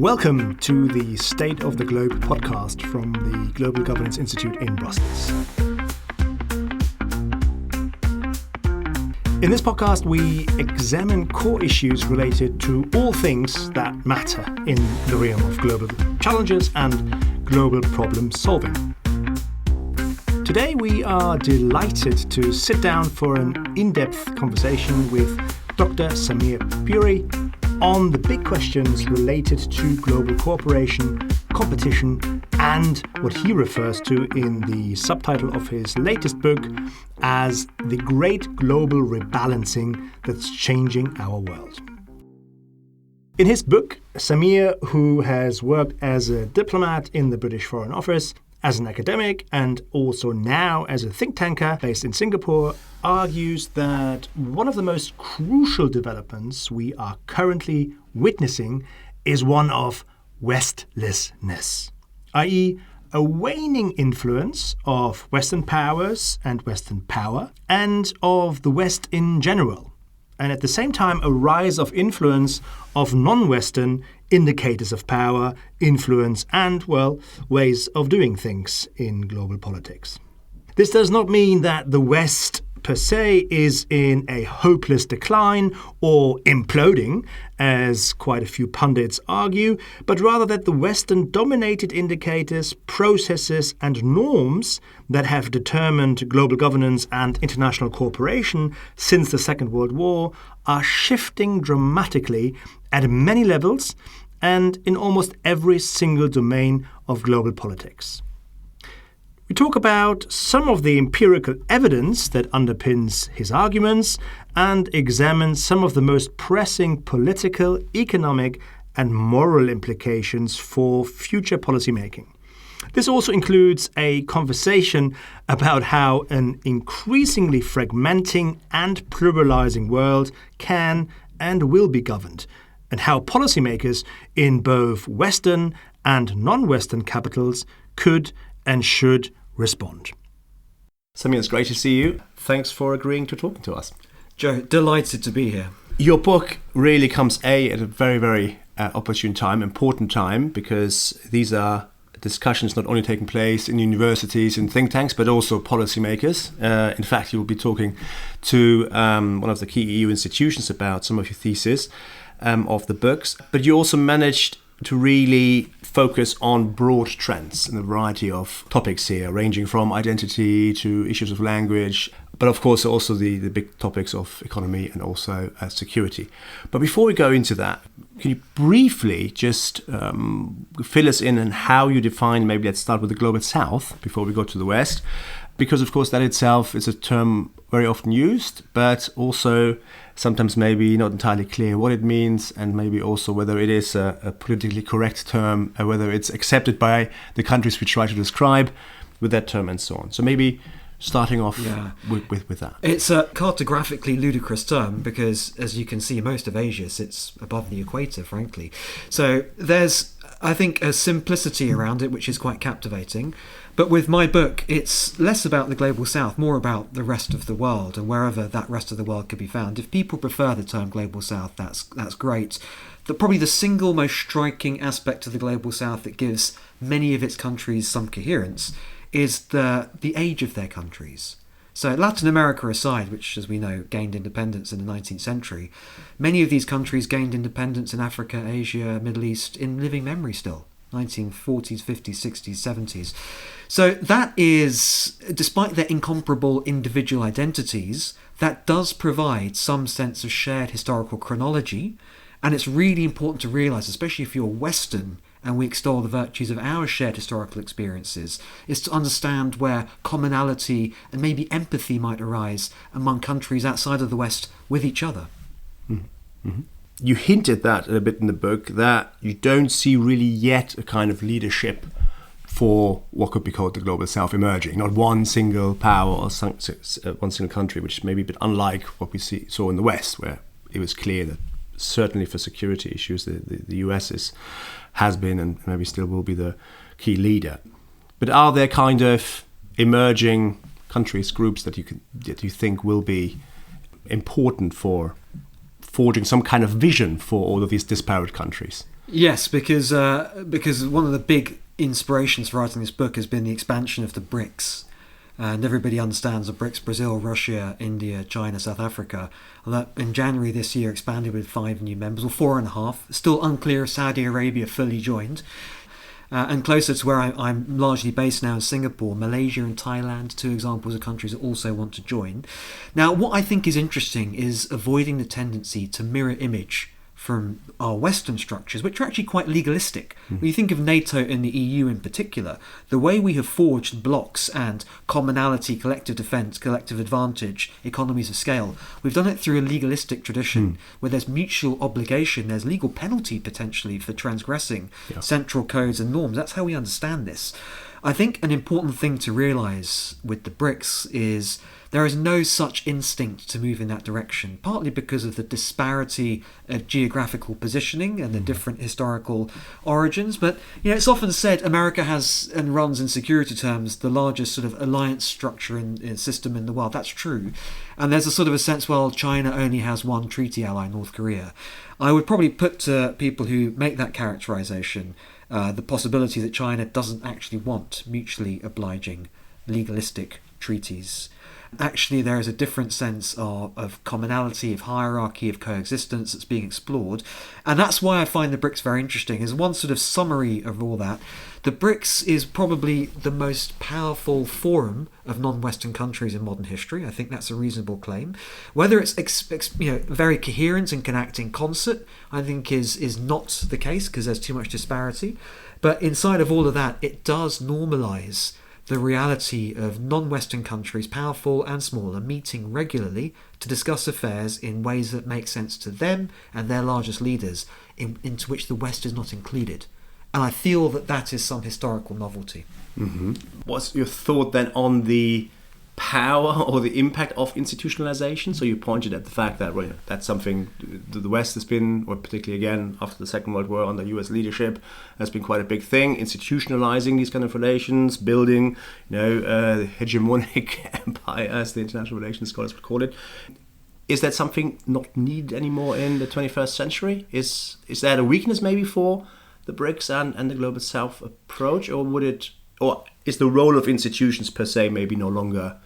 Welcome to the State of the Globe podcast from the Global Governance Institute in Brussels. In this podcast, we examine core issues related to all things that matter in the realm of global challenges and global problem solving. Today, we are delighted to sit down for an in-depth conversation with Dr. Samir Puri on the big questions related to global cooperation, competition, and what he refers to in the subtitle of his latest book as the Great Global Rebalancing that's changing our world. In his book, Samir, who has worked as a diplomat in the British Foreign Office, as an academic, and also now as a think tanker based in Singapore, argues that one of the most crucial developments we are currently witnessing is one of Westlessness, i.e., a waning influence of Western powers and Western power, and of the West in general, and at the same time a rise of influence of non-Western indicators of power, influence, and, well, ways of doing things in global politics. This does not mean that the West per se is in a hopeless decline or imploding, as quite a few pundits argue, but rather that the Western-dominated indicators, processes, and norms that have determined global governance and international cooperation since the Second World War are shifting dramatically at many levels and in almost every single domain of global politics. We talk about some of the empirical evidence that underpins his arguments and examine some of the most pressing political, economic, and moral implications for future policymaking. This also includes a conversation about how an increasingly fragmenting and pluralizing world can and will be governed, and how policymakers in both Western and non-Western capitals could and should respond. Samir, it's great to see you. Thanks for agreeing to talking to us. Joe, delighted to be here. Your book really comes at a very, very opportune time, important time, because these are discussions not only taking place in universities and think tanks, but also policymakers. In fact, you will be talking to one of the key EU institutions about some of your theses of the books. But you also managed to really focus on broad trends and a variety of topics here, ranging from identity to issues of language, but of course also the big topics of economy and also security. But before we go into that, can you briefly just fill us in on how you define, maybe let's start with the Global South before we go to the West, because of course that itself is a term very often used, but also sometimes maybe not entirely clear what it means, and maybe also whether it is a politically correct term, whether it's accepted by the countries we try to describe with that term and so on. So maybe starting off with that. It's a cartographically ludicrous term because, as you can see, most of Asia sits above the equator, frankly. So there's, I think, a simplicity around it which is quite captivating. But with my book, it's less about the Global South, more about the rest of the world and wherever that rest of the world could be found. If people prefer the term Global South, that's great. Probably the single most striking aspect of the Global South that gives many of its countries some coherence is the age of their countries. So Latin America aside, which, as we know, gained independence in the 19th century, many of these countries gained independence in Africa, Asia, Middle East in living memory still. 1940s, 50s, 60s, 70s. So that is, despite their incomparable individual identities, that does provide some sense of shared historical chronology. And it's really important to realise, especially if you're Western and we extol the virtues of our shared historical experiences, is to understand where commonality and maybe empathy might arise among countries outside of the West with each other. Mm-hmm. You hinted that a bit in the book, that you don't see really yet a kind of leadership for what could be called the Global South emerging. Not one single power or one single country, which may be a bit unlike what we saw in the West, where it was clear that certainly for security issues, the US has been and maybe still will be the key leader. But are there kind of emerging countries, groups that you think will be important for forging some kind of vision for all of these disparate countries? Yes, because one of the big inspirations for writing this book has been the expansion of the BRICS. And everybody understands the BRICS: Brazil, Russia, India, China, South Africa. And that in January this year expanded with 5 new members, or 4.5. Still unclear if Saudi Arabia fully joined. And closer to where I'm largely based now in Singapore, Malaysia and Thailand, 2 examples of countries that also want to join. Now, what I think is interesting is avoiding the tendency to mirror image from our Western structures, which are actually quite legalistic. When you think of NATO and the EU in particular, the way we have forged blocks and commonality, collective defence, collective advantage, economies of scale, we've done it through a legalistic tradition where there's mutual obligation, there's legal penalty potentially for transgressing central codes and norms. That's how we understand this. I think an important thing to realise with the BRICS is there is no such instinct to move in that direction, partly because of the disparity of geographical positioning and the different historical origins. But it's often said America has and runs in security terms the largest sort of alliance structure and system in the world. That's true. And there's a sort of a sense, well, China only has one treaty ally, North Korea. I would probably put to people who make that characterization the possibility that China doesn't actually want mutually obliging, legalistic treaties. Actually, there is a different sense of commonality, of hierarchy, of coexistence that's being explored. And that's why I find the BRICS very interesting. As one sort of summary of all that, the BRICS is probably the most powerful forum of non-Western countries in modern history. I think that's a reasonable claim. Whether it's very coherent and can act in concert, I think is not the case because there's too much disparity. But inside of all of that, it does normalise the reality of non-Western countries, powerful and smaller, meeting regularly to discuss affairs in ways that make sense to them and their largest leaders, into which the West is not included. And I feel that is some historical novelty. Mm-hmm. What's your thought then on the power or the impact of institutionalization? So you pointed at the fact that that's something the West has been, or particularly again after the Second World War under US leadership, has been quite a big thing, institutionalizing these kind of relations, building hegemonic empire, as the international relations scholars would call it. Is that something not needed anymore in the 21st century? Is that a weakness maybe for the BRICS and the Global South approach, or is the role of institutions per se maybe no longer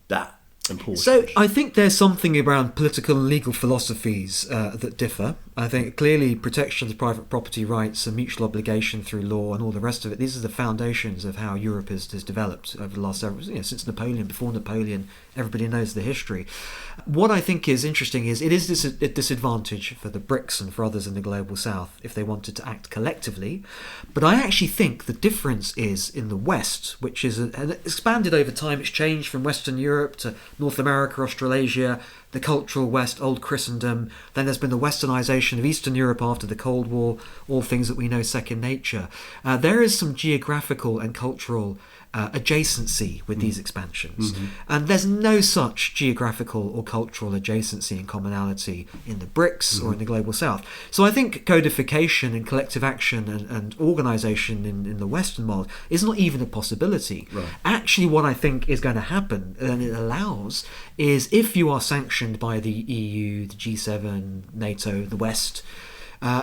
that important? So I think there's something around political and legal philosophies that differ. I think clearly protection of private property rights and mutual obligation through law and all the rest of it, these are the foundations of how Europe has developed over the last several, since Napoleon, before Napoleon, everybody knows the history. What I think is interesting is it is a disadvantage for the BRICS and for others in the Global South if they wanted to act collectively. But I actually think the difference is in the West, which is expanded over time. It's changed from Western Europe to North America, Australasia, the cultural West, old Christendom. Then there's been the westernization of Eastern Europe after the Cold War, all things that we know second nature. There is some geographical and cultural adjacency with these expansions. Mm-hmm. And there's no such geographical or cultural adjacency and commonality in the BRICS or in the Global South. So I think codification and collective action and organisation in the Western world is not even a possibility. Right. Actually, what I think is going to happen, and it allows, is if you are sanctioned by the EU, the G7, NATO, the West,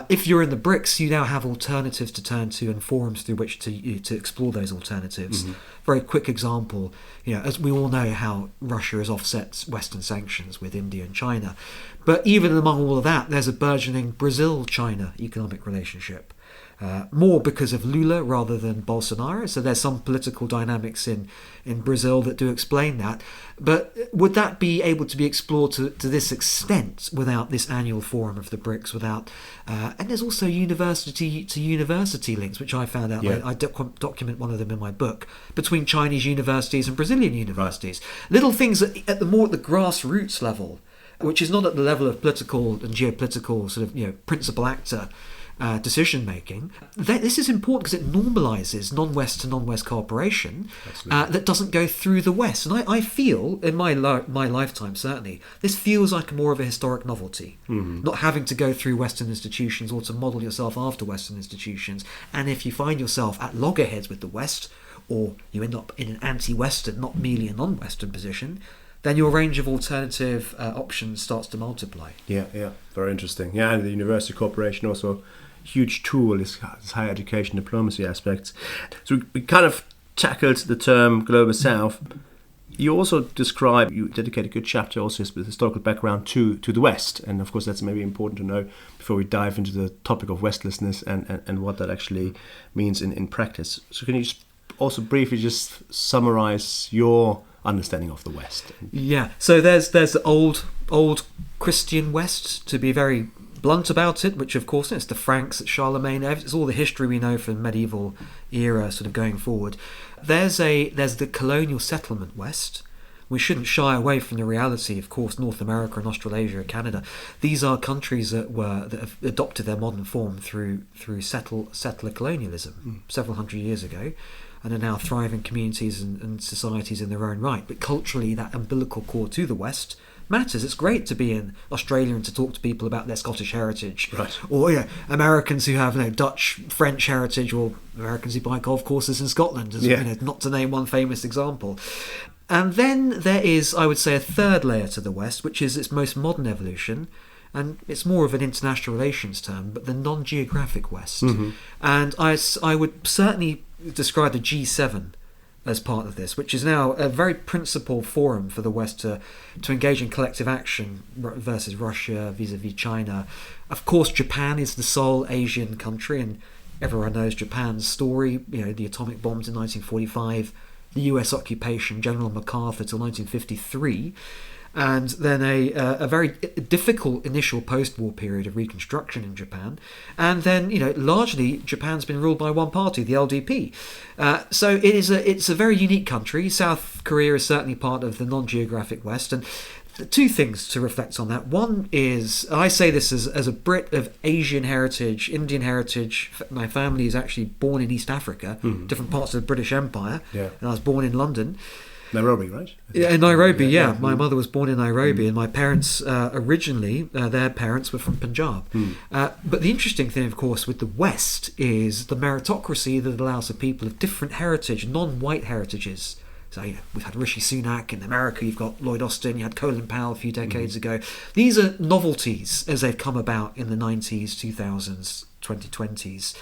if you're in the BRICS, you now have alternatives to turn to and forums through which to explore those alternatives. Mm-hmm. Very quick example, as we all know how Russia has offset Western sanctions with India and China. But even among all of that, there's a burgeoning Brazil-China economic relationship. More because of Lula rather than Bolsonaro. So there's some political dynamics in Brazil that do explain that. But would that be able to be explored to this extent without this annual forum of the BRICS? And there's also university-to-university links, which I found out. Yeah. I document one of them in my book, between Chinese universities and Brazilian universities. Right. Little things at the grassroots level, which is not at the level of political and geopolitical sort of principal actor decision making. This is important because it normalises non-West to non-West cooperation that doesn't go through the West. And I feel, in my lifetime certainly, this feels like more of a historic novelty. Mm-hmm. Not having to go through Western institutions or to model yourself after Western institutions. And if you find yourself at loggerheads with the West, or you end up in an anti-Western, not merely a non-Western position, then your range of alternative options starts to multiply. Yeah, very interesting. Yeah, and the university cooperation also huge tool, this higher education diplomacy aspects. So we kind of tackled the term Global South. You also you dedicate a good chapter also with historical background to the West, and of course that's maybe important to know before we dive into the topic of Westlessness and what that actually means in practice. So can you just also briefly just summarize your understanding of the West? Yeah, so there's the old Christian West, to be very blunt about it, which of course it's the Franks, it's Charlemagne, it's all the history we know from medieval era sort of going forward. There's the colonial settlement West. We shouldn't shy away from the reality, of course, North America and Australasia and Canada. These are countries that have adopted their modern form through settler colonialism several hundred years ago, and are now thriving communities and societies in their own right. But culturally, that umbilical cord to the West matters. It's great to be in Australia and to talk to people about their Scottish heritage, right? Or Americans who have Dutch, French heritage, or Americans who buy golf courses in Scotland, not to name one famous example. And then there is, I would say, a third layer to the West, which is its most modern evolution, and it's more of an international relations term, but the non-geographic West. And I would certainly describe the G7 as part of this, which is now a very principal forum for the West to engage in collective action versus Russia, vis-a-vis China. Of course, Japan is the sole Asian country, and everyone knows Japan's story, the atomic bombs in 1945, the US occupation, General MacArthur till 1953, and then a very difficult initial post-war period of reconstruction in Japan, and then largely Japan's been ruled by one party, the LDP. So it's a very unique country. South Korea is certainly part of the non-geographic West, and two things to reflect on that. One is, I say this as a Brit of Asian heritage, Indian heritage. My family is actually born in East Africa, different parts of the British Empire, and I was born in London. Nairobi, right? Yeah, in Nairobi, yeah. My mother was born in Nairobi, and my parents originally, their parents were from Punjab. But the interesting thing, of course, with the West is the meritocracy that allows for people of different heritage, non-white heritages. So we've had Rishi Sunak in America, you've got Lloyd Austin, you had Colin Powell a few decades ago. These are novelties as they've come about in the 90s, 2000s, 2020s.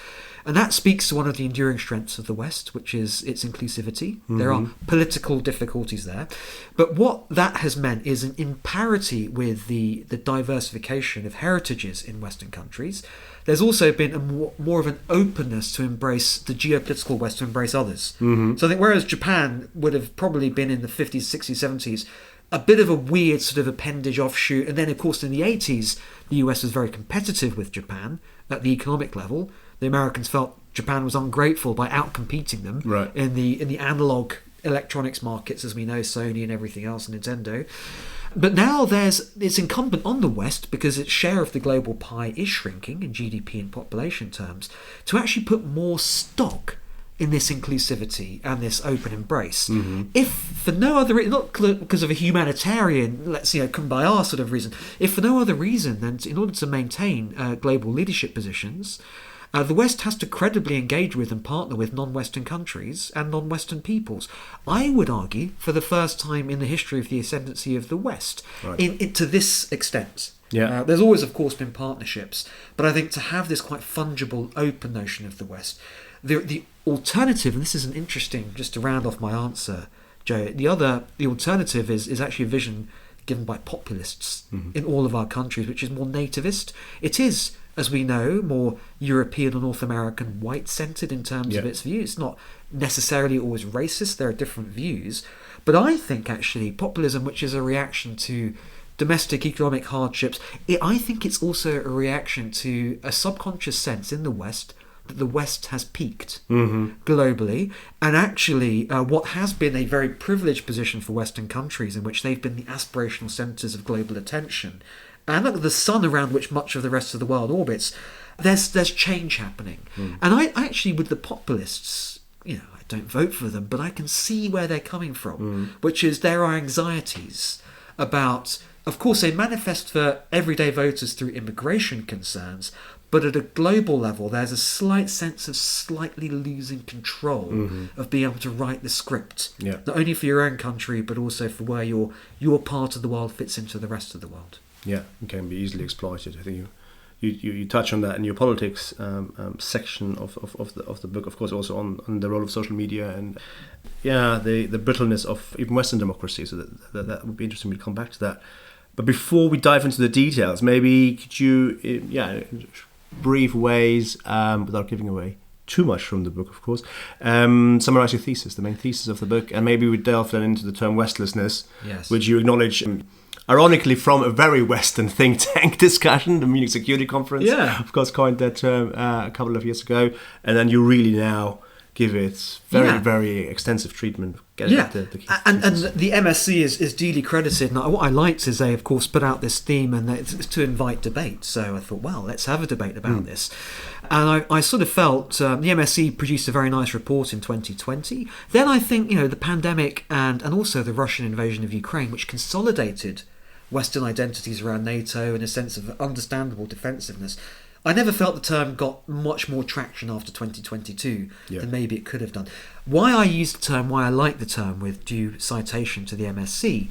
And that speaks to one of the enduring strengths of the West, which is its inclusivity. There are political difficulties there. But what that has meant is in parity with the diversification of heritages in Western countries, there's also been more of an openness to embrace the geopolitical West, to embrace others. So I think whereas Japan would have probably been in the 50s, 60s, 70s, a bit of a weird sort of appendage offshoot, and then of course in the 80s, the US was very competitive with Japan at the economic level. The Americans felt Japan was ungrateful by outcompeting them in the analog electronics markets, as we know, Sony and everything else, Nintendo. But now it's incumbent on the West, because its share of the global pie is shrinking in GDP and population terms, to actually put more stock in this inclusivity and this open embrace. If for no other reason, not because of a humanitarian, kumbaya sort of reason, if for no other reason than in order to maintain global leadership positions, the West has to credibly engage with and partner with non-Western countries and non-Western peoples. I would argue, for the first time in the history of the ascendancy of the West, to this extent. There's always, of course, been partnerships, but I think to have this quite fungible, open notion of the West, the alternative, and this is an interesting, just to round off my answer, Joe, the alternative is actually a vision given by populists in all of our countries, which is more nativist. It is, as we know, more European or North American white-centred in terms of its views. It's not necessarily always racist, there are different views. But I think actually populism, which is a reaction to domestic economic hardships, I think it's also a reaction to a subconscious sense in the West that the West has peaked globally, and actually what has been a very privileged position for Western countries, in which they've been the aspirational centres of global attention, and the sun around which much of the rest of the world orbits, there's change happening. And I actually, with the populists, I don't vote for them, but I can see where they're coming from, which is there are anxieties about, of course, they manifest for everyday voters through immigration concerns, but at a global level, there's a slight sense of slightly losing control of being able to write the script, not only for your own country, but also for where your part of the world fits into the rest of the world. Yeah, it can be easily exploited. I think you touch on that in your politics section of the book, of course, also on the role of social media and the brittleness of even Western democracy. So that would be interesting. We'll come back to that. But before we dive into the details, maybe could you, brief ways, without giving away too much from the book, of course, summarize your thesis, the main thesis of the book, and maybe we delve then into the term Westlessness, yes, which you acknowledge, ironically, from a very Western think tank discussion, the Munich Security Conference, of course, coined that term a couple of years ago, and then you really now give it very extensive treatment. And the MSc is duly credited. And what I liked is they, of course, put out this theme and it's to invite debate. So I thought, well, let's have a debate about this. And I sort of felt the MSc produced a very nice report in 2020. Then I think, the pandemic and also the Russian invasion of Ukraine, which consolidated Western identities around NATO and a sense of understandable defensiveness. I never felt the term got much more traction after 2022 than maybe it could have done. Why I use the term, why I like the term with due citation to the MSc,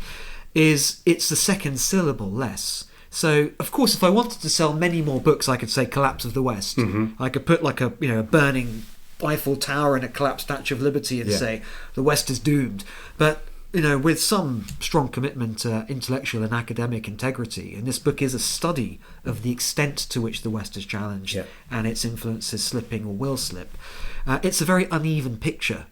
is it's the second syllable less. So, of course, if I wanted to sell many more books, I could say Collapse of the West. I could put like a burning Eiffel Tower and a collapsed Statue of Liberty and say the West is doomed. But with some strong commitment to intellectual and academic integrity, and this book is a study of the extent to which the West is challenged and its influence is slipping or will slip. It's a very uneven picture,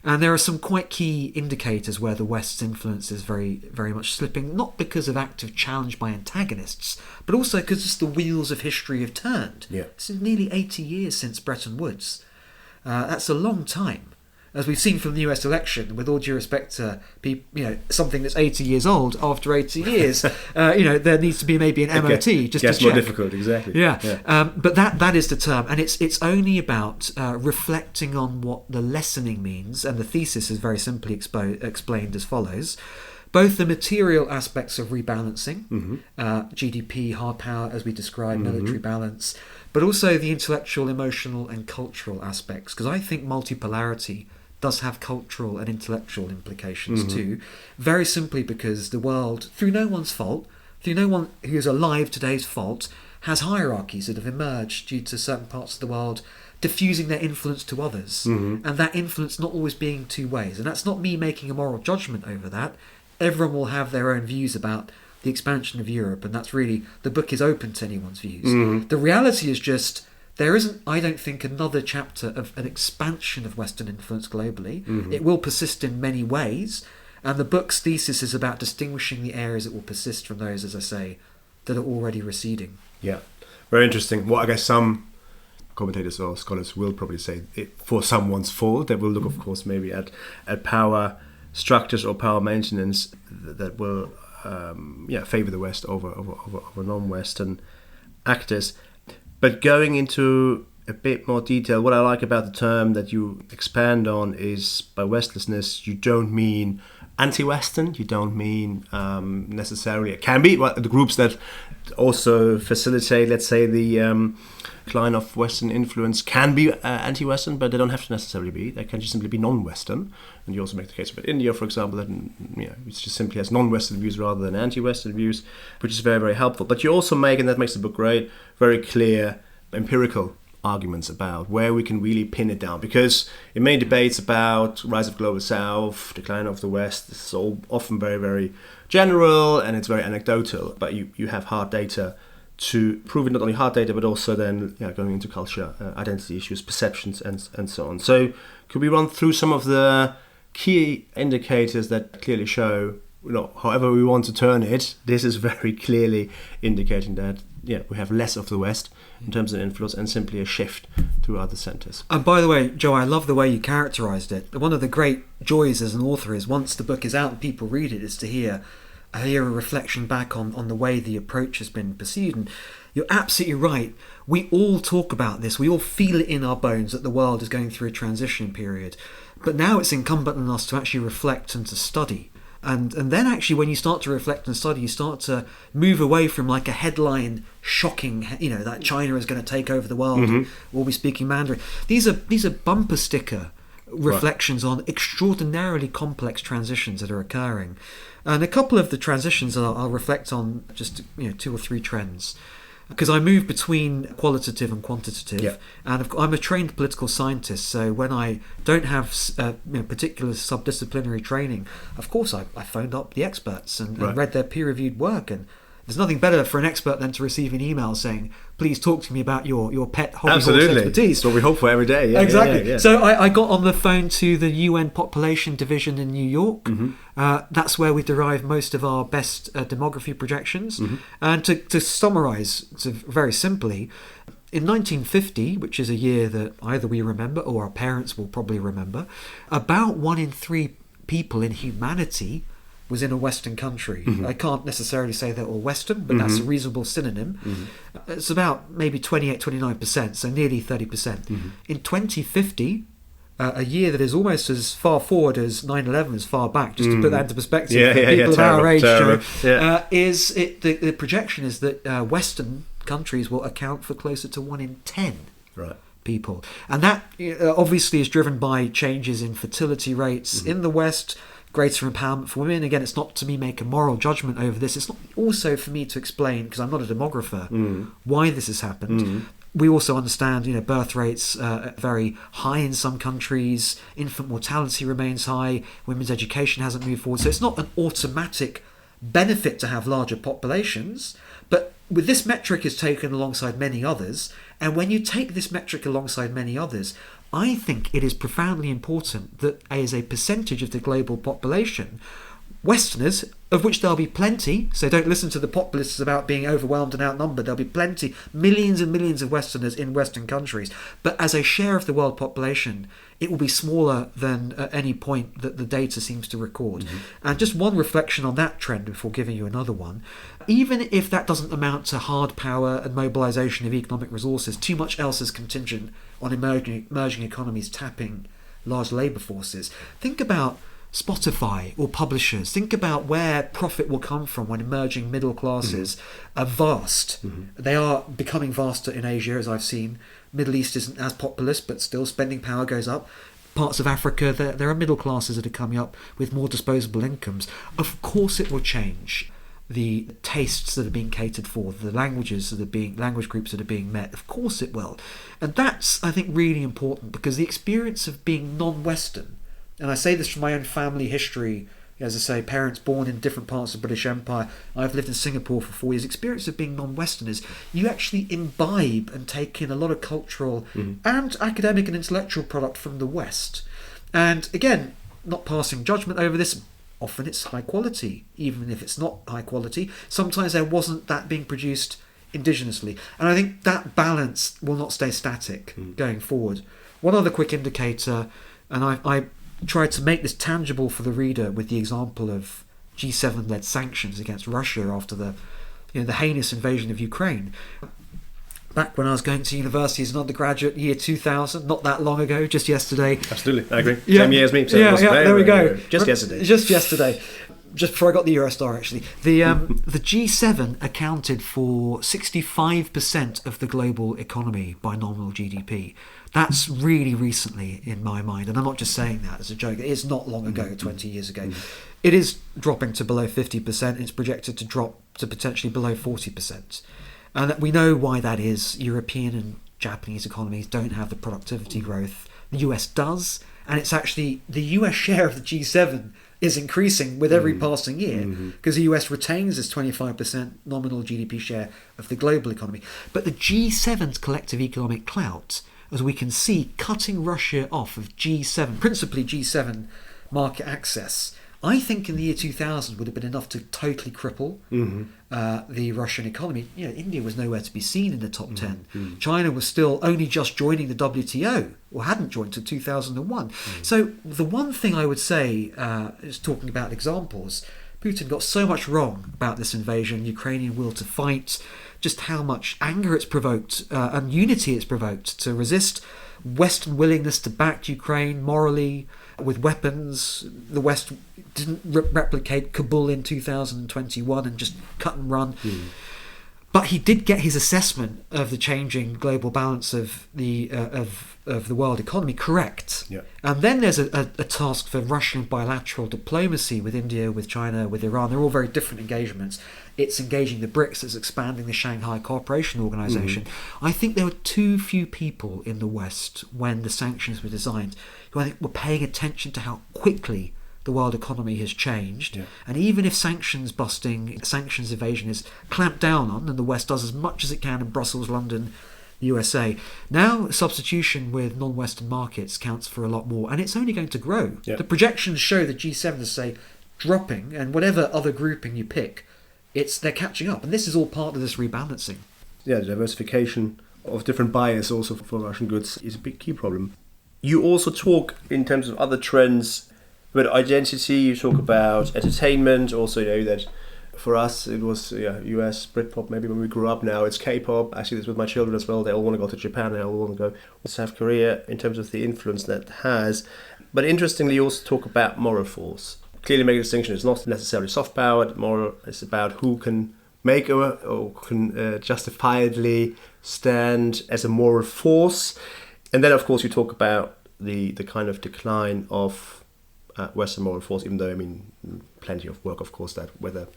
and there are some quite key indicators where the West's influence is very, very much slipping, not because of active challenge by antagonists, but also because just the wheels of history have turned. It's nearly 80 years since Bretton Woods. That's a long time. As we've seen from the US election, with all due respect to something that's 80 years old, after 80 years, there needs to be maybe an MOT just to check. More difficult, exactly. But that is the term, and it's only about reflecting on what the lessening means, and the thesis is very simply explained as follows. Both the material aspects of rebalancing, GDP, hard power, as we described, military balance, but also the intellectual, emotional, and cultural aspects, because I think multipolarity does have cultural and intellectual implications too, very simply because the world, through no one's fault, through no one who is alive today's fault, has hierarchies that have emerged due to certain parts of the world diffusing their influence to others, and that influence not always being two ways. And that's not me making a moral judgment over that. Everyone will have their own views about the expansion of Europe, and that's really, the book is open to anyone's views. The reality is just, there isn't, I don't think, another chapter of an expansion of Western influence globally. It will persist in many ways, and the book's thesis is about distinguishing the areas that will persist from those, as I say, that are already receding. Yeah, very interesting. Well, I guess some commentators or scholars will probably say it for someone's fault. They will look, of course, maybe at power structures or power maintenance that will favour the West over non-Western actors. But going into a bit more detail, what I like about the term that you expand on is, by Westlessness, you don't mean anti-Western, you don't mean necessarily, it can be, the groups that also facilitate, let's say, the decline of Western influence can be anti-Western, but they don't have to necessarily be. They can just simply be non-Western. And you also make the case about India, for example, that it just simply has non-Western views rather than anti-Western views, which is very, very helpful. But you also make, and that makes the book great, very clear empirical arguments about where we can really pin it down. Because in many debates about rise of global south, decline of the West, this is all often very, very general and it's very anecdotal. But you have hard data to prove it, not only hard data, but also then going into culture, identity issues, perceptions, and so on. So could we run through some of the key indicators that clearly show, however we want to turn it, this is very clearly indicating that we have less of the West in terms of influence and simply a shift to other centres. And by the way, Joe, I love the way you characterised it. One of the great joys as an author is once the book is out and people read it, is to hear a reflection back on the way the approach has been pursued. And you're absolutely right. We all talk about this. We all feel it in our bones that the world is going through a transition period. But now it's incumbent on us to actually reflect and to study. And then actually when you start to reflect and study, you start to move away from like a headline shocking, that China is going to take over the world, we'll be speaking Mandarin. These are bumper sticker reflections on extraordinarily complex transitions that are occurring. And a couple of the transitions I'll reflect on, just 2 or 3 trends. because I move between qualitative and quantitative, Yeah. and I'm a trained political scientist, so when I don't have particular subdisciplinary training, of course I phoned up the experts and read their peer-reviewed work, and there's nothing better for an expert than to receive an email saying, please talk to me about your pet hobby horse expertise. That's what we hope for every day. Yeah, exactly. Yeah. So I got on the phone to the UN Population Division in New York. That's where we derive most of our best demography projections. And to summarise very simply, in 1950, which is a year that either we remember or our parents will probably remember, about 1 in 3 people in humanity was in a Western country. I can't necessarily say they're all Western, but that's a reasonable synonym. It's about maybe 28-29%, so nearly 30%. In 2050, a year that is almost as far forward as 9/11 is far back, just to put that into perspective for people of our age, the projection is that Western countries will account for closer to 1 in 10 people. And that obviously is driven by changes in fertility rates in the West, greater empowerment for women. Again, it's not to me make a moral judgment over this. It's not also for me to explain, because I'm not a demographer, why this has happened. We also understand, birth rates are very high in some countries. Infant mortality remains high. Women's education hasn't moved forward. So it's not an automatic benefit to have larger populations. But with this metric is taken alongside many others. And when you take this metric alongside many others, I think it is profoundly important that as a percentage of the global population, Westerners, of which there'll be plenty, so don't listen to the populists about being overwhelmed and outnumbered, there'll be plenty, millions and millions of Westerners in Western countries, but as a share of the world population, it will be smaller than at any point that the data seems to record. And just one reflection on that trend before giving you another one, even if that doesn't amount to hard power and mobilisation of economic resources, too much else is contingent on emerging economies tapping large labour forces. Think about Spotify or publishers. Think about where profit will come from when emerging middle classes are vast. They are becoming vaster in Asia, as I've seen. Middle East isn't as populous, but still spending power goes up. Parts of Africa, there are middle classes that are coming up with more disposable incomes. Of course it will change the tastes that are being catered for, the language groups that are being met. Of course it will. And that's, I think, really important, because the experience of being non-Western, and I say this from my own family history, as I say, parents born in different parts of the British Empire. I've lived in Singapore for 4 years. Experience of being non-Westerners, you actually imbibe and take in a lot of cultural and academic and intellectual product from the West. And again, not passing judgment over this, often it's high quality, even if it's not high quality. Sometimes there wasn't that being produced indigenously. And I think that balance will not stay static going forward. One other quick indicator, and I tried to make this tangible for the reader with the example of G7-led sanctions against Russia after the heinous invasion of Ukraine. Back when I was going to university as an undergraduate, year 2000, not that long ago, just yesterday. Absolutely, I agree. Same year as me. So there we go. Just yesterday. Just yesterday. Just before I got the Eurostar, actually. The G7 accounted for 65% of the global economy by nominal GDP. That's really recently in my mind, and I'm not just saying that as a joke. It's not long ago, 20 years ago. It is dropping to below 50%. It's projected to drop to potentially below 40%. And we know why that is. European and Japanese economies don't have the productivity growth. The US does, and it's actually the US share of the G7 is increasing with every passing year, because the US retains its 25% nominal GDP share of the global economy. But the G7's collective economic clout, as we can see, cutting Russia off of G7, principally G7 market access, I think in the year 2000 would have been enough to totally cripple the Russian economy. India was nowhere to be seen in the top 10. China was still only just joining the WTO, or hadn't joined until 2001. So the one thing I would say is, talking about examples, Putin got so much wrong about this invasion, Ukrainian will to fight, just how much anger it's provoked and unity it's provoked to resist, Western willingness to back Ukraine morally with weapons. The West didn't replicate Kabul in 2021 and just cut and run. But he did get his assessment of the changing global balance of the world economy correct. Yeah. And then there's a task for Russian bilateral diplomacy with India, with China, with Iran. They're all very different engagements. It's engaging the BRICS, it's expanding the Shanghai Cooperation Organization. I think there were too few people in the West when the sanctions were designed who I think were paying attention to how quickly the world economy has changed. Yeah. And even if sanctions busting, sanctions evasion is clamped down on, and the West does as much as it can in Brussels, London, USA, now substitution with non-Western markets counts for a lot more, and it's only going to grow. Yeah. The projections show the G7 to say dropping, and whatever other grouping you pick, they're catching up, and this is all part of this rebalancing. Yeah, the diversification of different buyers also for Russian goods is a big key problem. You also talk in terms of other trends about identity. You talk about entertainment. Also, that for us it was US Britpop. Maybe when we grew up, now it's K-pop. I see this with my children as well. They all want to go to Japan. They all want to go to South Korea in terms of the influence that has. But interestingly, you also talk about moral force. Clearly make a distinction. It's not necessarily soft power. Moral is about who can make or can justifiably stand as a moral force. And then, of course, you talk about the kind of decline of Western moral force, even though, plenty of work, of course, that whether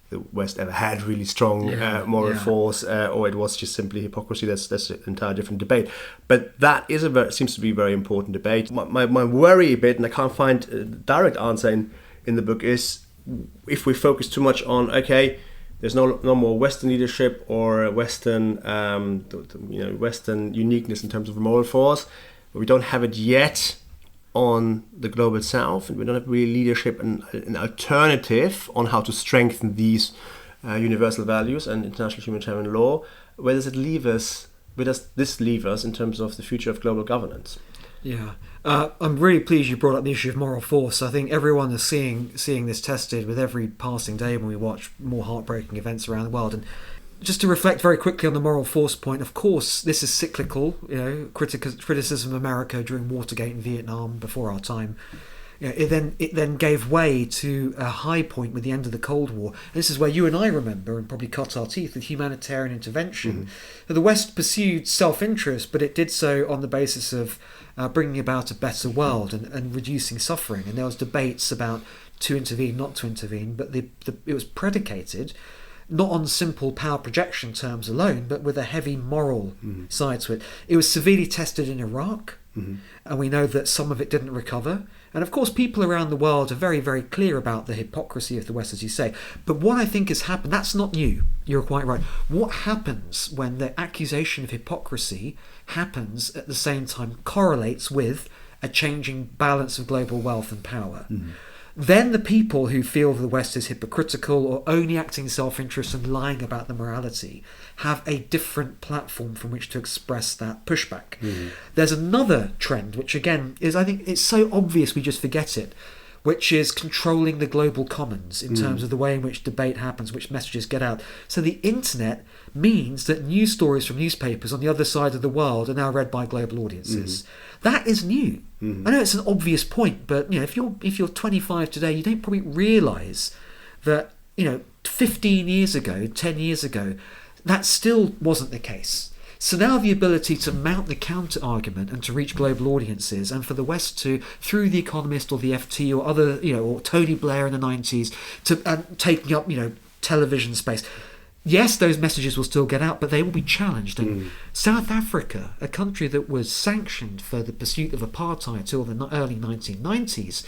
the West ever had really strong moral force or it was just simply hypocrisy, that's an entire different debate. But that seems to be a very important debate. My worry a bit, and I can't find a direct answer in the book, is if we focus too much on, there's no more Western leadership or Western Western uniqueness in terms of moral force, but we don't have it yet on the global South, and we don't have really leadership and an alternative on how to strengthen these universal values and international humanitarian law. Where does it leave us? Where does this leave us in terms of the future of global governance? Yeah, I'm really pleased you brought up the issue of moral force. I think everyone is seeing this tested with every passing day when we watch more heartbreaking events around the world. And just to reflect very quickly on the moral force point, of course, this is cyclical. Criticism of America during Watergate in Vietnam before our time. It then gave way to a high point with the end of the Cold War. And this is where you and I remember, and probably cut our teeth, with humanitarian intervention. The West pursued self-interest, but it did so on the basis of bringing about a better world and reducing suffering. And there was debates about to intervene, not to intervene, but it was predicated not on simple power projection terms alone, but with a heavy moral side to it. It was severely tested in Iraq, and we know that some of it didn't recover. And of course, people around the world are very, very clear about the hypocrisy of the West, as you say. But what I think has happened, that's not new. You're quite right. What happens when the accusation of hypocrisy happens at the same time, correlates with a changing balance of global wealth and power? Then the people who feel the West is hypocritical or only acting self-interest and lying about the morality have a different platform from which to express that pushback. There's another trend, which again is, I think it's so obvious we just forget it, which is controlling the global commons in terms of the way in which debate happens, which messages get out. So the internet means that news stories from newspapers on the other side of the world are now read by global audiences. That is new. I know it's an obvious point, but if you're 25 today, you don't probably realise that 15 years ago, 10 years ago, that still wasn't the case. So now the ability to mount the counter argument and to reach global audiences, and for the West to, through The Economist or the FT or other, or Tony Blair in the 90s, to taking up television space. Yes, those messages will still get out, but they will be challenged. And South Africa, a country that was sanctioned for the pursuit of apartheid till the early 1990s,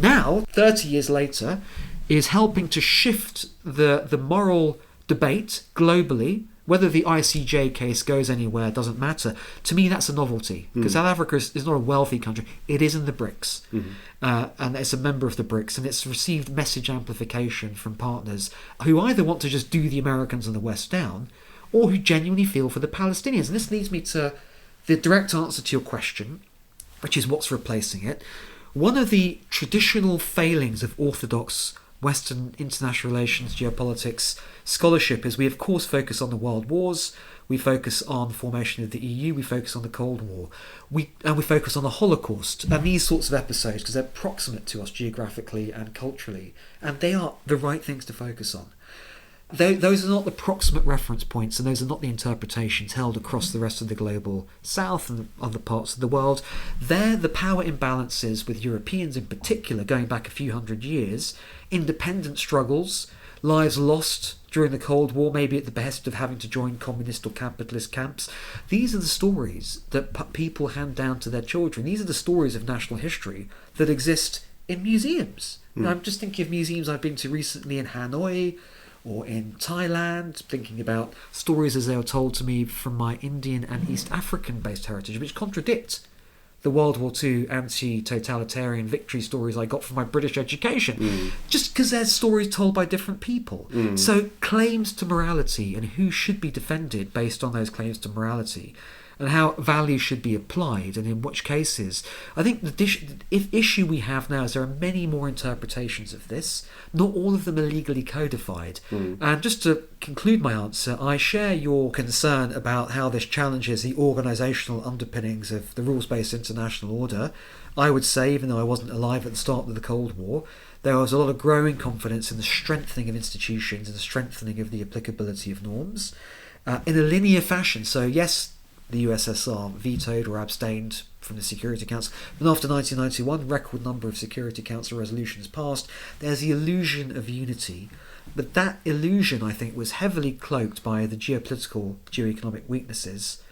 now, 30 years later, is helping to shift the moral debate globally. Whether the ICJ case goes anywhere doesn't matter. To me, that's a novelty, because South Africa is not a wealthy country. It is in the BRICS, and it's a member of the BRICS, and it's received message amplification from partners who either want to just do the Americans and the West down, or who genuinely feel for the Palestinians. And this leads me to the direct answer to your question, which is what's replacing it. One of the traditional failings of orthodox Western international relations, geopolitics scholarship is we of course focus on the world wars, we focus on the formation of the EU, we focus on the Cold War, we focus on the Holocaust and these sorts of episodes because they're proximate to us geographically and culturally, and they are the right things to focus on. those are not the proximate reference points, and those are not the interpretations held across the rest of the global south and other parts of the world. They're the power imbalances with Europeans in particular, going back a few hundred years, independent struggles, lives lost during the Cold War, maybe at the behest of having to join communist or capitalist camps. These are the stories that people hand down to their children. These are the stories of national history that exist in museums. I'm just thinking of museums I've been to recently in Hanoi or in Thailand, thinking about stories as they were told to me from my Indian and East African based heritage, which contradict the World War II anti-totalitarian victory stories I got from my British education, just because there's stories told by different people. So claims to morality and who should be defended based on those claims to morality, and how values should be applied and in which cases. I think the issue we have now is there are many more interpretations of this. Not all of them are legally codified. And just to conclude my answer, I share your concern about how this challenges the organisational underpinnings of the rules-based international order. I would say, even though I wasn't alive at the start of the Cold War, there was a lot of growing confidence in the strengthening of institutions and the strengthening of the applicability of norms in a linear fashion. So yes, the USSR vetoed or abstained from the Security Council. And after 1991, record number of Security Council resolutions passed. There's the illusion of unity. But that illusion, I think, was heavily cloaked by the geopolitical, geoeconomic weaknesses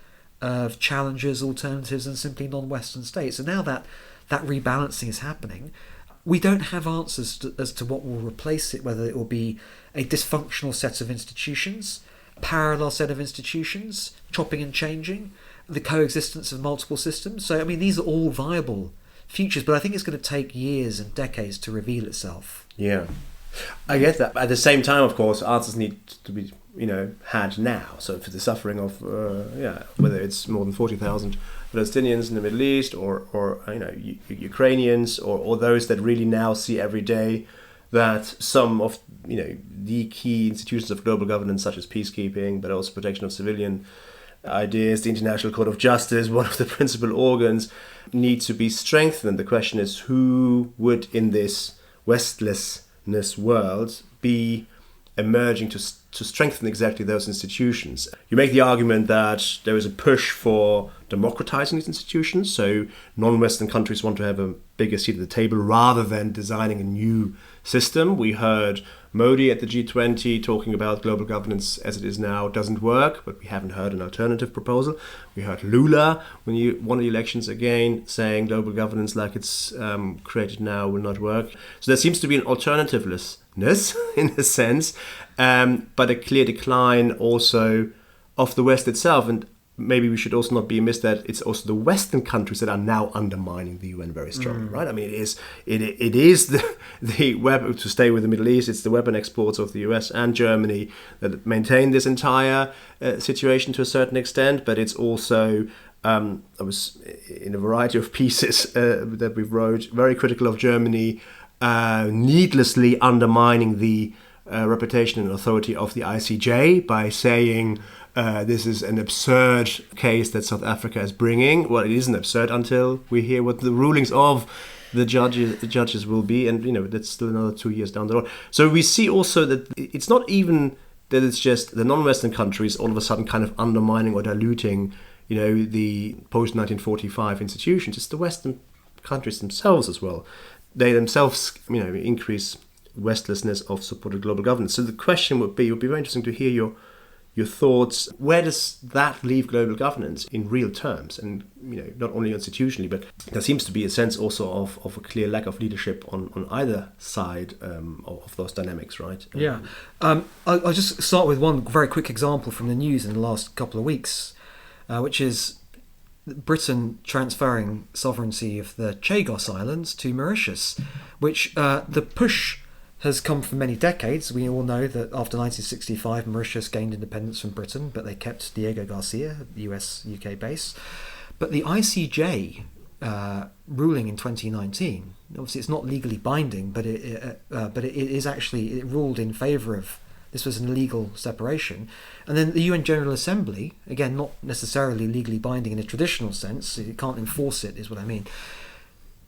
of challengers, alternatives, and simply non-Western states. And now that rebalancing is happening, we don't have answers as to what will replace it, whether it will be a dysfunctional set of institutions, parallel set of institutions, chopping and changing, the coexistence of multiple systems. So, I mean, these are all viable futures, but I think it's going to take years and decades to reveal itself. Yeah, I get that. At the same time, of course, answers need to be, had now. So for the suffering of, whether it's more than 40,000 Palestinians in the Middle East or Ukrainians or those that really now see every day that some of the key institutions of global governance, such as peacekeeping, but also protection of civilian ideas, the International Court of Justice, one of the principal organs, need to be strengthened. The question is, who would in this Westlessness world be emerging to strengthen exactly those institutions? You make the argument that there is a push for democratizing these institutions, so non-Western countries want to have a bigger seat at the table rather than designing a new system. We heard Modi at the G20 talking about global governance as it is now doesn't work, but we haven't heard an alternative proposal. We heard Lula, when he won the elections again, saying global governance like it's created now will not work. So there seems to be an alternativelessness in a sense, but a clear decline also of the West itself. And maybe we should also not be amiss that it's also the Western countries that are now undermining the UN very strongly, right? I mean, it is the weapon, to stay with the Middle East, it's the weapon exports of the US and Germany that maintain this entire situation to a certain extent, but it's also, I was in a variety of pieces that we've wrote, very critical of Germany, needlessly undermining the reputation and authority of the ICJ by saying this is an absurd case that South Africa is bringing. Well, it isn't absurd until we hear what the rulings of the judges will be, and that's still another 2 years down the road. So we see also that it's not even that it's just the non-Western countries all of a sudden kind of undermining or diluting, the post-1945 institutions. It's the Western countries themselves as well. They themselves, increase Westlessness of supported global governance. So the question would be, it would be very interesting to hear your thoughts. Where does that leave global governance in real terms? And, not only institutionally, but there seems to be a sense also of a clear lack of leadership on either side of those dynamics, right? Yeah. I'll just start with one very quick example from the news in the last couple of weeks, which is Britain transferring sovereignty of the Chagos Islands to Mauritius, which the push has come for many decades. We all know that after 1965, Mauritius gained independence from Britain, but they kept Diego Garcia, the US-UK base. But the ICJ ruling in 2019, obviously it's not legally binding, but it is actually, it ruled in favour of, this was an illegal separation. And then the UN General Assembly, again, not necessarily legally binding in a traditional sense, you can't enforce it, is what I mean.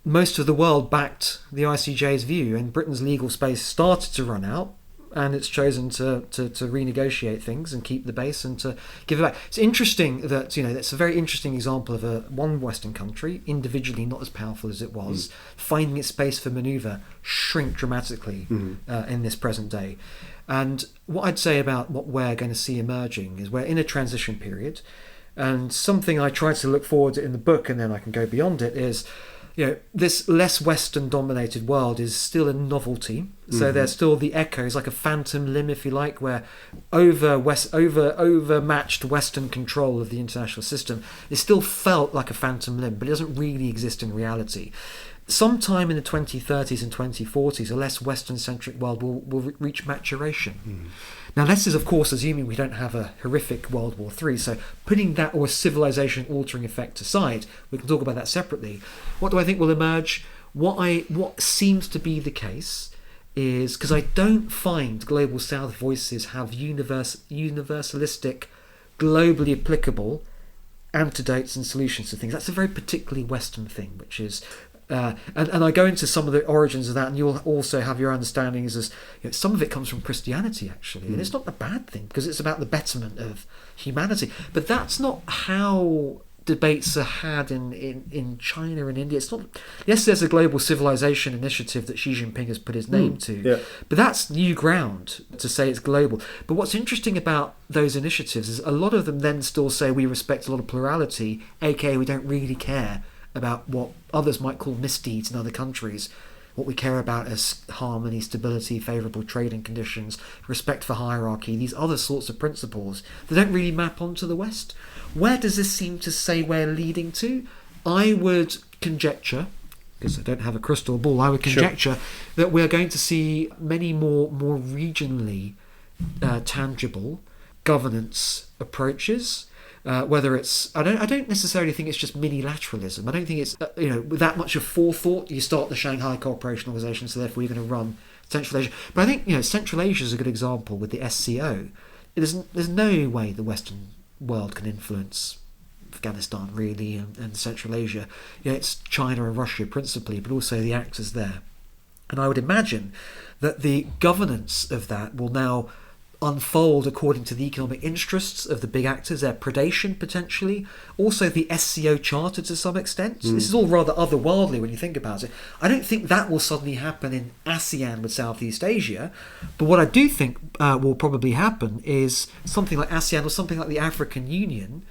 Most of the world backed the ICJ's view, and Britain's legal space started to run out. and it's chosen to renegotiate things and keep the base and to give it back. It's interesting that, that's a very interesting example of one Western country, individually not as powerful as it was, finding its space for manoeuvre shrink dramatically in this present day. And what I'd say about what we're going to see emerging is we're in a transition period, and something I try to look forward to in the book, and then I can go beyond it, is this less Western dominated world is still a novelty. So there's still the echoes, like a phantom limb, if you like, where overmatched Western control of the international system is still felt like a phantom limb, but it doesn't really exist in reality. Sometime in the 2030s and 2040s, a less Western-centric world will reach maturation. Now, this is, of course, assuming we don't have a horrific World War III. So putting that or a civilization-altering effect aside, we can talk about that separately. What do I think will emerge? What seems to be the case is, because I don't find Global South voices have universalistic, globally applicable antidotes and solutions to things. That's a very particularly Western thing, which is... and I go into some of the origins of that, and you'll also have your understandings as some of it comes from Christianity, actually, and it's not a bad thing because it's about the betterment of humanity. But that's not how debates are had in China and India. It's not. Yes, there's a global civilization initiative that Xi Jinping has put his name to, but that's new ground to say it's global. But what's interesting about those initiatives is a lot of them then still say we respect a lot of plurality, aka we don't really care about what others might call misdeeds in other countries. What we care about is harmony, stability, favourable trading conditions, respect for hierarchy, these other sorts of principles that don't really map onto the West. Where does this seem to say we're leading to? I would conjecture, because I don't have a crystal ball, I would conjecture that we're going to see many more regionally tangible governance approaches. Whether it's, I don't necessarily think it's just minilateralism. I don't think it's with that much of forethought. You start the Shanghai Cooperation Organization, so therefore you're going to run Central Asia. But I think Central Asia is a good example with the SCO. There's no way the Western world can influence Afghanistan really and Central Asia. It's China and Russia principally, but also the actors there. And I would imagine that the governance of that will now unfold according to the economic interests of the big actors, their predation potentially, also the SCO Charter to some extent. This is all rather otherworldly when you think about it. I don't think that will suddenly happen in ASEAN with Southeast Asia, but what I do think will probably happen is something like ASEAN or something like the African Union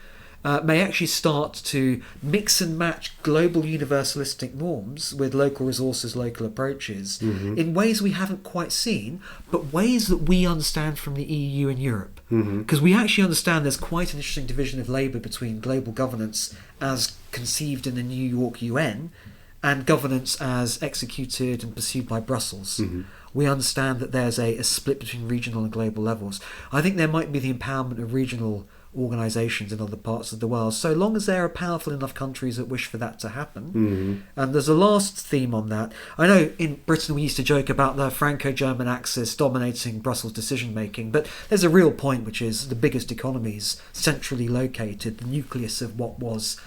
may actually start to mix and match global universalistic norms with local resources, local approaches in ways we haven't quite seen, but ways that we understand from the EU and Europe. Because we actually understand there's quite an interesting division of labour between global governance as conceived in the New York UN and governance as executed and pursued by Brussels. We understand that there's a split between regional and global levels. I think there might be the empowerment of regional organisations in other parts of the world, so long as there are powerful enough countries that wish for that to happen. And there's a last theme on that. I know in Britain we used to joke about the Franco-German axis dominating Brussels decision-making, but there's a real point, which is the biggest economies centrally located, the nucleus of what was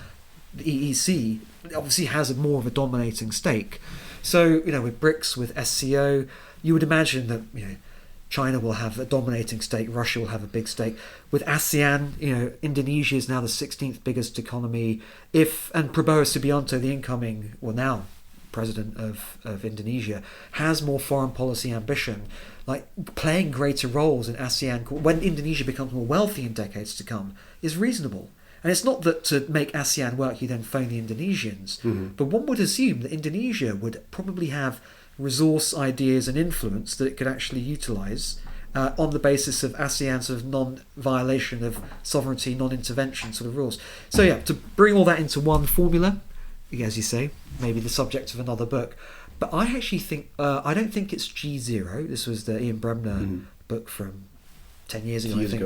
the EEC, obviously has more of a dominating stake. So, with BRICS, with SCO, you would imagine that, China will have a dominating stake, Russia will have a big stake. With ASEAN, Indonesia is now the 16th biggest economy. And Prabowo Subianto, the incoming, now president of Indonesia, has more foreign policy ambition, like playing greater roles in ASEAN when Indonesia becomes more wealthy in decades to come, is reasonable. And it's not that to make ASEAN work you then phone the Indonesians, but one would assume that Indonesia would probably have resource, ideas and influence that it could actually utilise on the basis of ASEAN sort of non-violation of sovereignty, non-intervention sort of rules. So to bring all that into one formula, as you say, maybe the subject of another book, but I actually think, I don't think it's G0. This was the Ian Bremner book from 10 years ago, I think.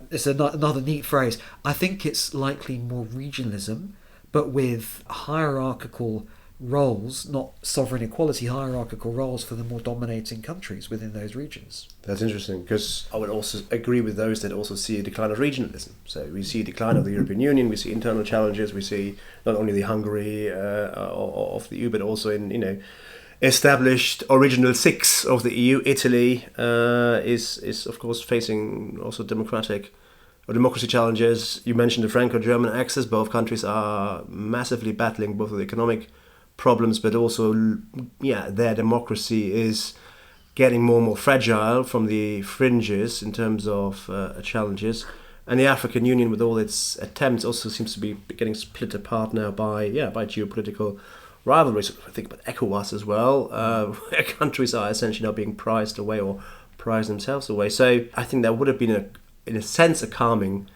It's another neat phrase. I think it's likely more regionalism, but with hierarchical roles, not sovereign equality, hierarchical roles for the more dominating countries within those regions. That's interesting, because I would also agree with those that also see a decline of regionalism. So we see a decline of the European Union, we see internal challenges, we see not only the Hungary of the EU, but also in established original six of the EU. Italy is of course facing also democracy challenges. You mentioned the Franco-German axis. Both countries are massively battling both of the economic problems, but also their democracy is getting more and more fragile from the fringes in terms of challenges. And the African Union, with all its attempts, also seems to be getting split apart now by geopolitical rivalries. I think about ECOWAS as well, where countries are essentially now being prized away or prize themselves away. So I think there would have been, in a sense, a calming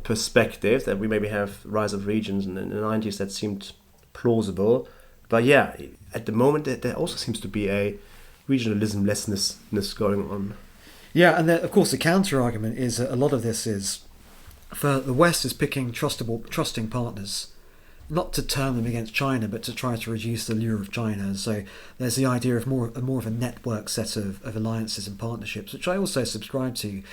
perspective that we maybe have rise of regions in the 90s that seemed plausible. But yeah, at the moment there also seems to be a regionalism-lessness going on. Yeah, and then, of course the counter-argument is that a lot of this is, for the West is picking trusting partners, not to turn them against China, but to try to reduce the lure of China. So there's the idea of more of a network set of alliances and partnerships, which I also subscribe to.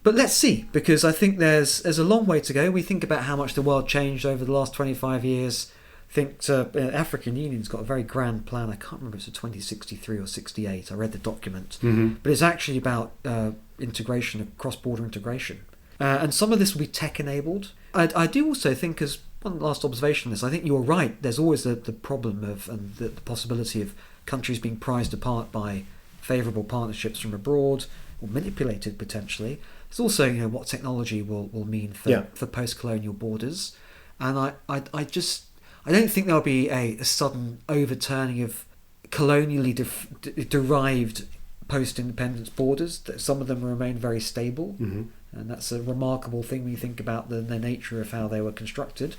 But let's see, because I think there's a long way to go. We think about how much the world changed over the last 25 years. I think African Union's got a very grand plan. I can't remember if it's 2063 or 68. I read the document. Mm-hmm. But it's actually about integration, cross-border integration. And some of this will be tech-enabled. I do also think, as one last observation on this, I think you're right. There's always the problem of and the possibility of countries being prized apart by favourable partnerships from abroad or manipulated potentially. There's also what technology will mean for post-colonial borders. And I don't think there'll be a sudden overturning of colonially derived post-independence borders. Some of them remain very stable. Mm-hmm. And that's a remarkable thing when you think about the nature of how they were constructed.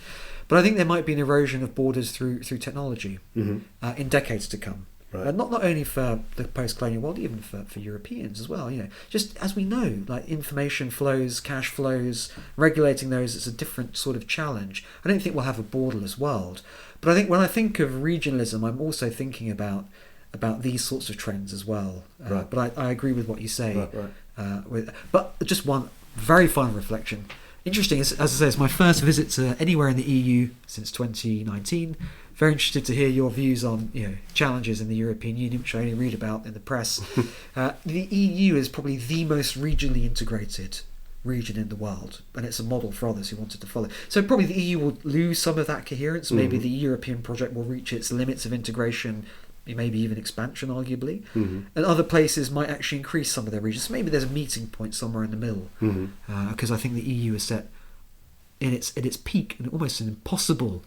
But I think there might be an erosion of borders through technology in decades to come. Right. Not only for the post-colonial world, even for Europeans as well. Just as we know, like information flows, cash flows, regulating those is a different sort of challenge. I don't think we'll have a borderless world. But I think when I think of regionalism, I'm also thinking about these sorts of trends as well. Right. But I agree with what you say. Right. But just one very final reflection. Interesting, as I say, it's my first visit to anywhere in the EU since 2019. Very interested to hear your views on challenges in the European Union, which I only read about in the press. The EU is probably the most regionally integrated region in the world, and it's a model for others who wanted to follow. So probably the EU will lose some of that coherence. Maybe the European project will reach its limits of integration, maybe even expansion, arguably. Mm-hmm. And other places might actually increase some of their regions. So maybe there's a meeting point somewhere in the middle, because I think the EU is set in its peak and almost an impossible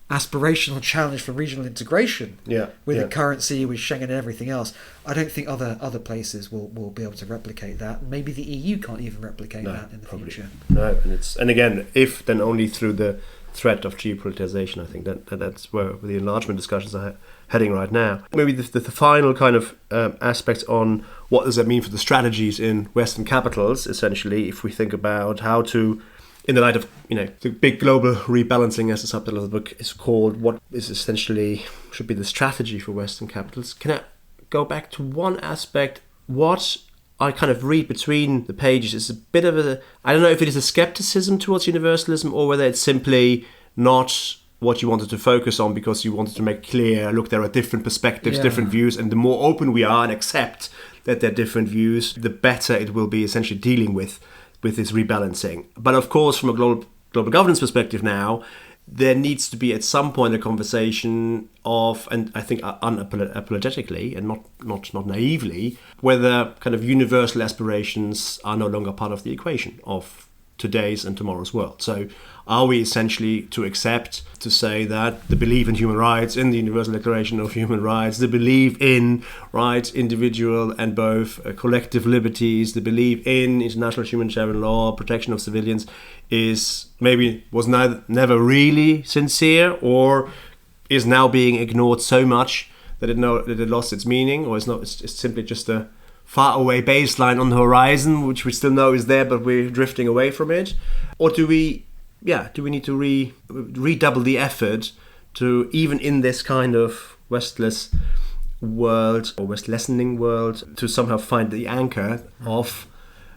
aspirational challenge for regional integration with the currency, with Schengen and everything else. I don't think other places will be able to replicate that. Maybe the EU can't even replicate that in the future. No, and again, if then only through the threat of geopoliticization. I think that's where the enlargement discussions are heading right now. Maybe the final kind of aspect on what does that mean for the strategies in Western capitals, essentially, if we think about how to, in the light of the big global rebalancing, as the subtitle of the book is called, what is essentially should be the strategy for Western capitals. Can I go back to one aspect? What I kind of read between the pages is a bit of I don't know if it is a skepticism towards universalism or whether it's simply not what you wanted to focus on because you wanted to make clear, look, there are different perspectives, different views, and the more open we are and accept that there are different views, the better it will be essentially dealing with this rebalancing. But of course, from a global governance perspective now, there needs to be at some point a conversation of, and I think unapologetically and not naively, whether kind of universal aspirations are no longer part of the equation of today's and tomorrow's world. So are we essentially to accept, to say that the belief in human rights, in the Universal Declaration of Human Rights, the belief in individual and both collective liberties, the belief in international humanitarian law, protection of civilians, was never really sincere, or is now being ignored so much that it lost its meaning, or it's simply just a far away baseline on the horizon, which we still know is there, but we're drifting away from it? Or do we need to redouble the effort to, even in this kind of Westless world or Westlessning world, to somehow find the anchor of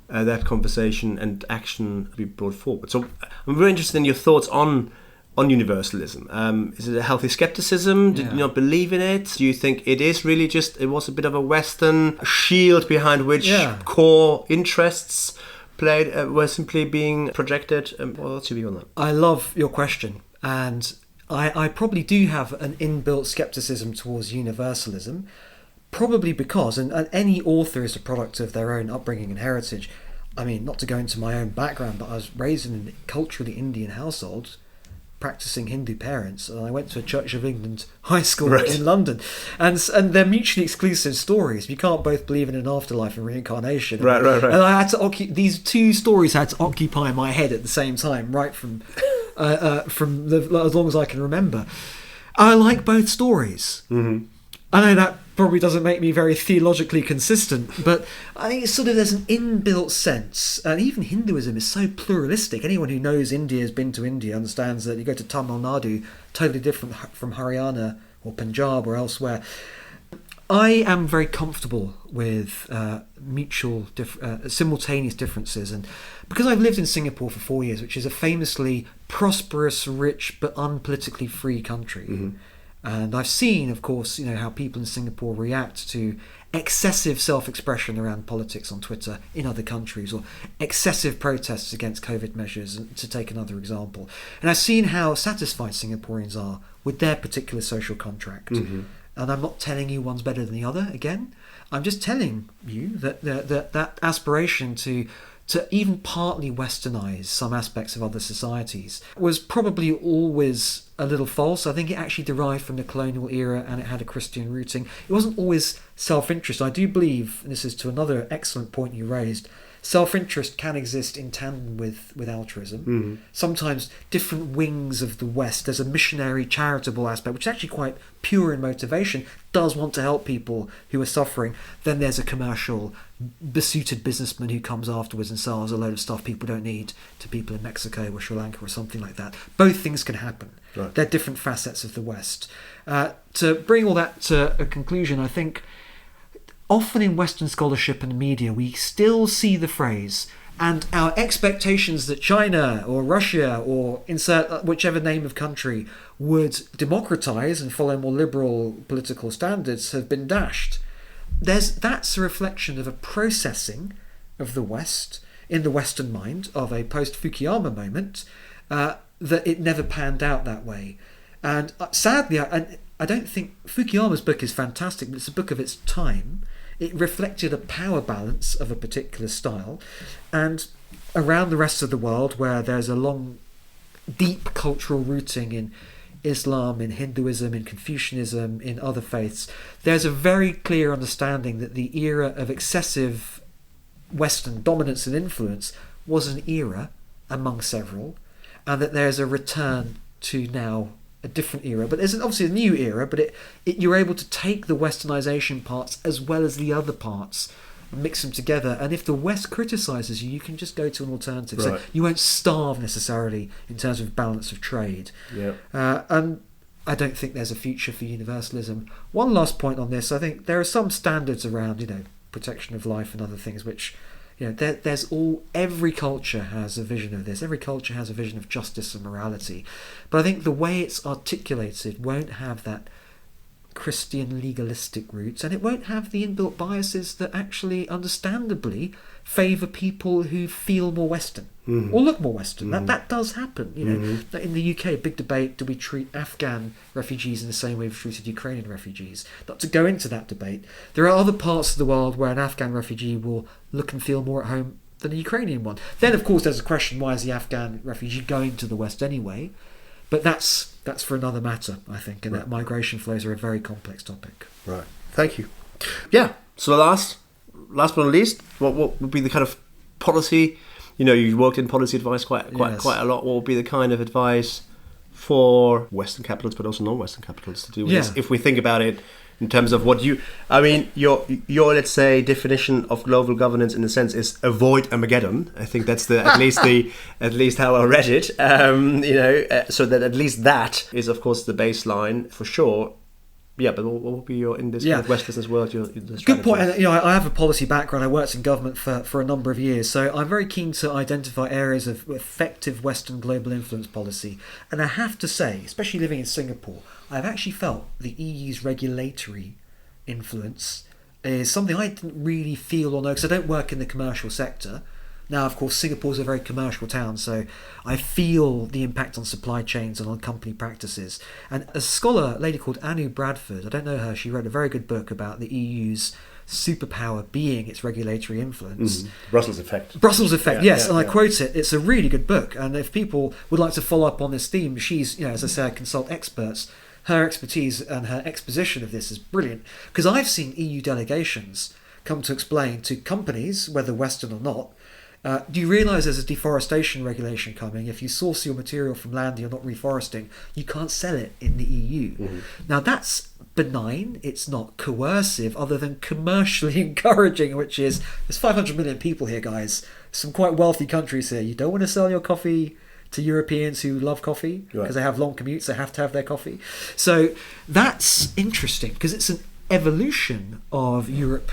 that conversation and action be brought forward? So I'm very interested in your thoughts on on universalism. Is it a healthy skepticism? Did you not believe in it? Do you think it is really just, it was a bit of a Western shield behind which core interests were simply being projected? What's your view on that? I love your question, and I probably do have an inbuilt skepticism towards universalism, probably because, and any author is a product of their own upbringing and heritage. I mean, not to go into my own background, but I was raised in a culturally Indian household, practicing Hindu parents, and I went to a Church of England high school in London, and they're mutually exclusive stories. You can't both believe in an afterlife and reincarnation. Right. And I had to these two stories had to occupy my head at the same time, right from as long as I can remember. I like both stories. Mm-hmm. I know that probably doesn't make me very theologically consistent, but I think it's sort of, there's an inbuilt sense, and even Hinduism is so pluralistic. Anyone who knows India, has been to India, understands that you go to Tamil Nadu, totally different from Haryana or Punjab or elsewhere. I am very comfortable with simultaneous differences, and because I've lived in Singapore for 4 years, which is a famously prosperous, rich, but unpolitically free country. Mm-hmm. And I've seen, of course, how people in Singapore react to excessive self-expression around politics on Twitter in other countries, or excessive protests against COVID measures, to take another example. And I've seen how satisfied Singaporeans are with their particular social contract. Mm-hmm. And I'm not telling you one's better than the other, again. I'm just telling you that aspiration to even partly westernise some aspects of other societies was probably always a little false. I think it actually derived from the colonial era, and it had a Christian rooting. It wasn't always self-interest. I do believe, and this is to another excellent point you raised, self-interest can exist in tandem with altruism. Mm-hmm. Sometimes different wings of the West, there's a missionary charitable aspect, which is actually quite pure in motivation, does want to help people who are suffering. Then there's a commercial, besuited businessman who comes afterwards and sells a load of stuff people don't need to people in Mexico or Sri Lanka or something like that. Both things can happen. Right. They're different facets of the West. To bring all that to a conclusion, I think often in Western scholarship and media, we still see the phrase, and our expectations that China or Russia or insert whichever name of country would democratize and follow more liberal political standards have been dashed. That's a reflection of a processing of the West in the Western mind of a post-Fukuyama moment, that it never panned out that way. And sadly, I don't think Fukuyama's book is fantastic, but it's a book of its time. It reflected a power balance of a particular style, and around the rest of the world, where there's a long, deep cultural rooting in Islam, in Hinduism, in Confucianism, in other faiths, there's a very clear understanding that the era of excessive Western dominance and influence was an era among several, and that there's a return to now a different era. But there's obviously a new era, but you're able to take the westernization parts as well as the other parts and mix them together. And if the West criticizes you, you can just go to an alternative. Right. So you won't starve necessarily in terms of balance of trade. Yeah. And I don't think there's a future for universalism. One last point on this, I think there are some standards around, protection of life and other things, which, every culture has a vision of this. Every culture has a vision of justice and morality. But I think the way it's articulated won't have that Christian legalistic roots, and it won't have the inbuilt biases that actually, understandably, favour people who feel more Western, mm-hmm. or look more Western. Mm-hmm. That does happen. Mm-hmm. In the UK, big debate: do we treat Afghan refugees in the same way we've treated Ukrainian refugees? Not to go into that debate. There are other parts of the world where an Afghan refugee will look and feel more at home than a Ukrainian one. Then, of course, there's a question: why is the Afghan refugee going to the West anyway? But that's for another matter, I think, and that migration flows are a very complex topic. Right. Thank you. Yeah. So the last but not least, what would be the kind of policy? You worked in policy advice quite a lot. What would be the kind of advice for Western capitals, but also non-Western capitals, to do with this? If we think about it in terms of what your let's say definition of global governance in a sense is avoid Armageddon. I think that's at least how I read it. So that at least that is of course the baseline for sure. but what would be your, in this Yeah. kind of Westlessness world, your strategy? Good point. And, I have a policy background. I worked in government for a number of years, so I'm very keen to identify areas of effective Western global influence policy. And I have to say, especially living in Singapore, I've actually felt the EU's regulatory influence is something I didn't really feel or know, because I don't work in the commercial sector. Now, of course, Singapore's a very commercial town, so I feel the impact on supply chains and on company practices. And a scholar, a lady called Anu Bradford, I don't know her, she wrote a very good book about the EU's superpower being its regulatory influence. Brussels effect. Brussels effect, yes, yeah, and I yeah. quote it. It's a really good book, and if people would like to follow up on this theme, she's, as I say, I consult experts. Her expertise and her exposition of this is brilliant, because I've seen EU delegations come to explain to companies, whether Western or not, do you realise there's a deforestation regulation coming? If you source your material from land and you're not reforesting, you can't sell it in the EU. Now that's benign, it's not coercive, other than commercially encouraging, which is, there's 500 million people here, guys, some quite wealthy countries here. You don't want to sell your coffee to Europeans who love coffee because they have long commutes, they have to have their coffee. So that's interesting, because it's an evolution of Europe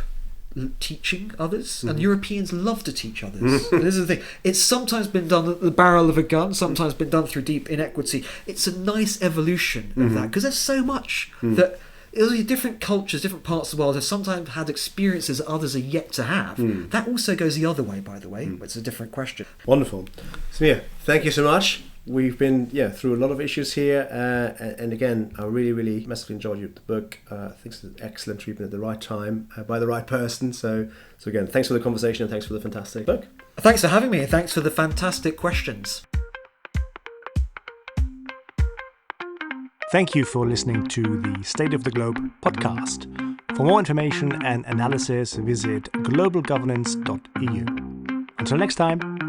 teaching others, and Europeans love to teach others. This is the thing. It's sometimes been done at the barrel of a gun, sometimes been done through deep inequity. It's a nice evolution of that, because there's so much that different cultures, different parts of the world have sometimes had experiences that others are yet to have. That also goes the other way, by the way. It's a different question. Wonderful. Samir, thank you so much. We've been through a lot of issues here, and again, I really massively enjoyed the book. I think it's an excellent treatment at the right time by the right person. So again, thanks for the conversation and thanks for the fantastic book. Thanks for having me, and thanks for the fantastic questions. Thank you for listening to the State of the Globe podcast. For more information and analysis, visit globalgovernance.eu. Until next time.